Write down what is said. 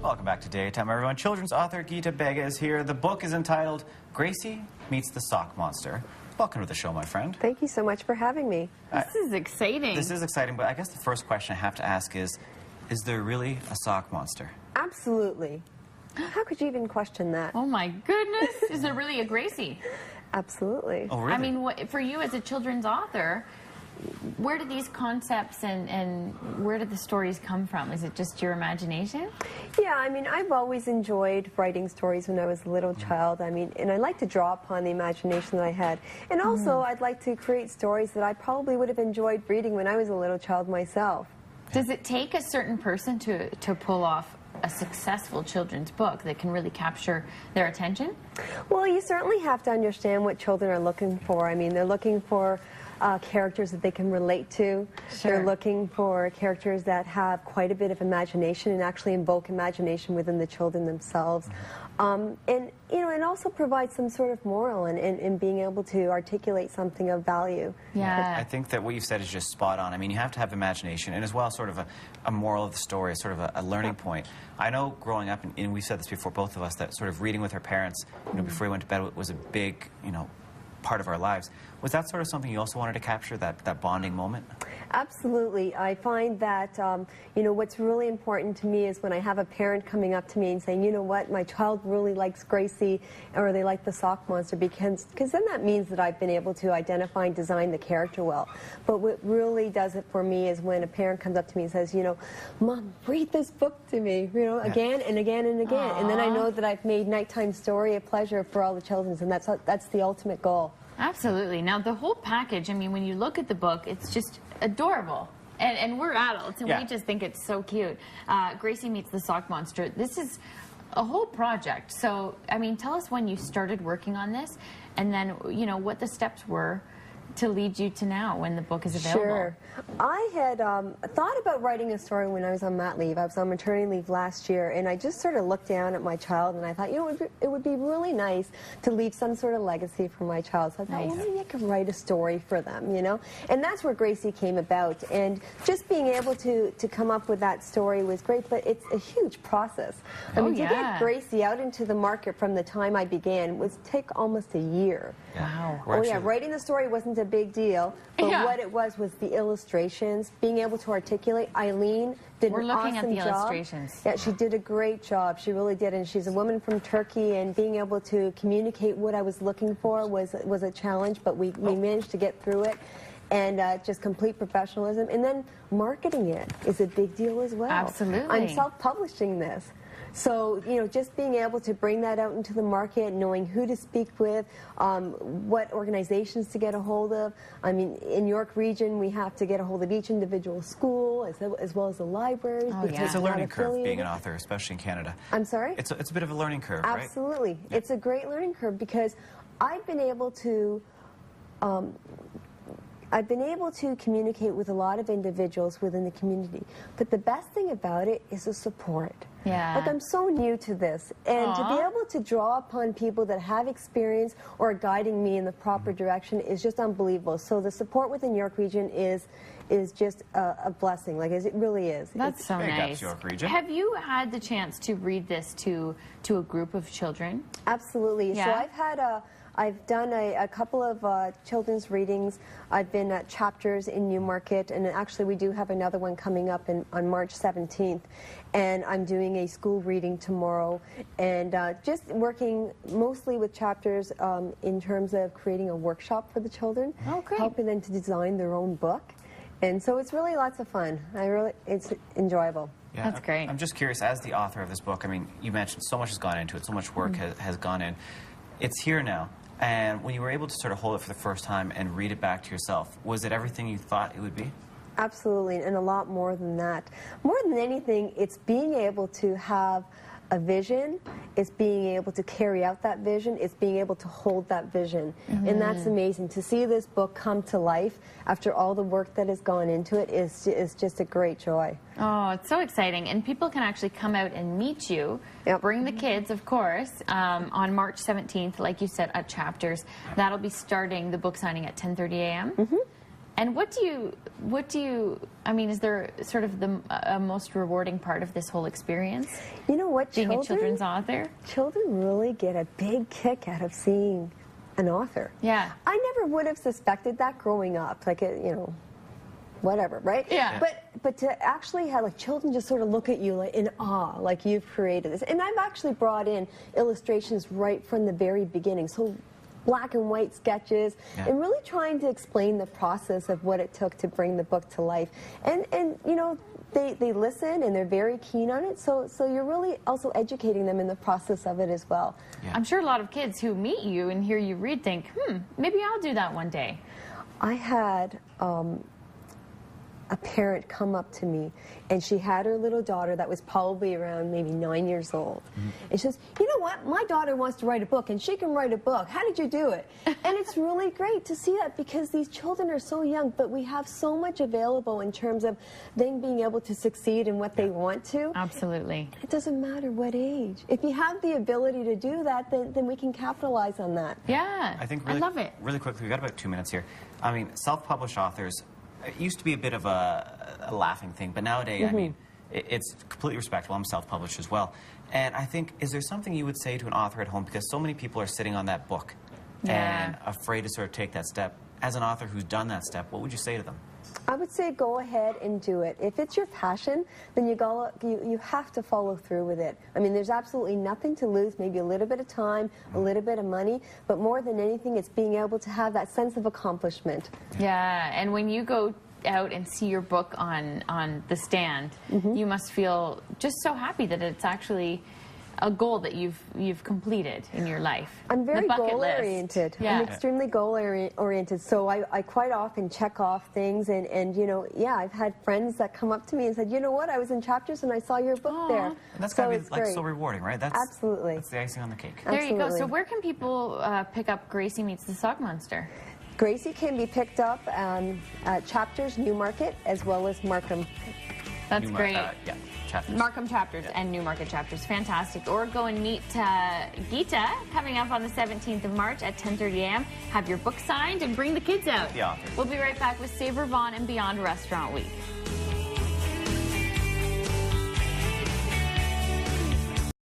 Welcome back to Daytime, everyone. Children's author Geeta Bega is here. The book is entitled Gracie Meets the Sock Monster. Welcome to the show, my friend. Thank you so much for having me. This is exciting. This is exciting, but I guess the first question I have to ask is there really a sock monster? Absolutely. How could you even question that? Oh my goodness. Is there really a Gracie? Absolutely. Oh, really? I mean, for you as a children's author, where did these concepts and where did the stories come from? Is it just your imagination? Yeah, I mean, I've always enjoyed writing stories when I was a little child. I mean, and I like to draw upon the imagination that I had. And also, I'd like to create stories that I probably would have enjoyed reading when I was a little child myself. Does it take a certain person to pull off a successful children's book that can really capture their attention? Well, you certainly have to understand what children are looking for. I mean, they're looking for characters that they can relate to. Sure. They're looking for characters that have quite a bit of imagination and actually invoke imagination within the children themselves. And, you know, and also provide some sort of moral in being able to articulate something of value. Yeah. I think that what you've said is just spot on. I mean, you have to have imagination and as well sort of a moral of the story, sort of a learning point. I know growing up, and we've said this before, both of us, that sort of reading with our parents, you know, before we went to bed was a big, you know, part of our lives. Was that sort of something you also wanted to capture, that bonding moment? Absolutely. I find that, you know, what's really important to me is when I have a parent coming up to me and saying, you know what, my child really likes Gracie, or they like the sock monster, because then that means that I've been able to identify and design the character well. But what really does it for me is when a parent comes up to me and says, you know, Mom, read this book to me, you know, again and again and again. Aww. And then I know that I've made nighttime story a pleasure for all the children, and that's the ultimate goal. Absolutely. Now, the whole package, I mean, when you look at the book, it's just adorable. And we're adults, and we just think it's so cute. Gracie Meets the Sock Monster. This is a whole project. So, I mean, tell us when you started working on this, and then, you know, what the steps were to lead you to now when the book is available. Sure. I had thought about writing a story when I was on mat leave. I was on maternity leave last year, and I just sort of looked down at my child, and I thought, you know, it would be really nice to leave some sort of legacy for my child. So I thought, well, maybe I could write a story for them, you know? And that's where Gracie came about. And just being able to come up with that story was great, but it's a huge process. I mean, to get Gracie out into the market from the time I began would take almost a year. Wow. Oh yeah, writing the story wasn't a big deal, but what it was the illustrations, being able to articulate. Eileen did an awesome job. We're looking at the illustrations. Yeah, she did a great job. She really did, and she's a woman from Turkey, and being able to communicate what I was looking for was a challenge, but we managed to get through it. And just complete professionalism. And then marketing it is a big deal as well. Absolutely. I'm self-publishing this. So, you know, just being able to bring that out into the market, knowing who to speak with, what organizations to get a hold of. I mean, in York region, we have to get a hold of each individual school as well as the libraries. Oh, yeah. It's a learning curve being an author, especially in Canada. I'm sorry? It's a bit of a learning curve, right? Absolutely. It's a great learning curve because I've been able to communicate with a lot of individuals within the community. But the best thing about it is the support. Yeah. Like, I'm so new to this. And to be able to draw upon people that have experience or are guiding me in the proper direction is just unbelievable. So the support within York region is just a blessing. Like, it really is. That's so nice. York region. Have you had the chance to read this to a group of children? Absolutely. Yeah. So I've done a couple of children's readings. I've been at chapters in Newmarket, and actually we do have another one coming up on March 17th. And I'm doing a school reading tomorrow, and just working mostly with chapters in terms of creating a workshop for the children, helping them to design their own book. And so it's really lots of fun. It's enjoyable. Yeah, that's great. I'm just curious, as the author of this book, I mean, you mentioned so much has gone into it, so much work has gone in. It's here now. And when you were able to sort of hold it for the first time and read it back to yourself, was it everything you thought it would be? Absolutely, and a lot more than that. More than anything, it's being able to have a vision, it's being able to carry out that vision, it's being able to hold that vision. And that's amazing. To see this book come to life after all the work that has gone into it is just a great joy. Oh, it's so exciting. And people can actually come out and meet you, bring the kids, of course, on March 17th, like you said, at Chapters. That'll be starting the book signing at 10:30 a.m. And what do you, I mean, is there sort of the most rewarding part of this whole experience? You know what? Being a children's author? Children really get a big kick out of seeing an author. Yeah. I never would have suspected that growing up. Like, you know, whatever, right? Yeah. But to actually have like children just sort of look at you like in awe, like you've created this. And I've actually brought in illustrations right from the very beginning. So black and white sketches, and really trying to explain the process of what it took to bring the book to life. And you know, they listen and they're very keen on it, so you're really also educating them in the process of it as well. Yeah. I'm sure a lot of kids who meet you and hear you read think, maybe I'll do that one day. I had a parent come up to me, and she had her little daughter that was probably around maybe 9 years old. And she says, you know what, my daughter wants to write a book, and she can write a book. How did you do it? And it's really great to see that, because these children are so young, but we have so much available in terms of them being able to succeed in what they want to. Absolutely. It doesn't matter what age. If you have the ability to do that, then we can capitalize on that. Yeah, I think really, I love it. Really quickly, we've got about 2 minutes here. I mean, self-published authors, it used to be a bit of a laughing thing, but nowadays, I mean, it's completely respectable. I'm self-published as well. And I think, is there something you would say to an author at home? Because so many people are sitting on that book and afraid to sort of take that step. As an author who's done that step, what would you say to them? I would say go ahead and do it. If it's your passion, then you have to follow through with it. I mean, there's absolutely nothing to lose, maybe a little bit of time, a little bit of money, but more than anything, it's being able to have that sense of accomplishment. Yeah, and when you go out and see your book on the stand, you must feel just so happy that it's actually a goal that you've completed in your life. I'm very goal-oriented. Yeah. I'm extremely goal-oriented, so I quite often check off things, and you know, I've had friends that come up to me and said, you know what, I was in chapters and I saw your book there. And that's got to be like so rewarding, right? That's absolutely. That's the icing on the cake. There you go. So where can people pick up Gracie Meets the Sock Monster? Gracie can be picked up at Chapters, Newmarket, as well as Markham. That's great. Chapters. Markham Chapters and Newmarket Chapters. Fantastic. Or go and meet Geeta coming up on the 17th of March at 10:30 a.m. Have your book signed and bring the kids out. The author. We'll be right back with Savor Vaughn and Beyond Restaurant Week.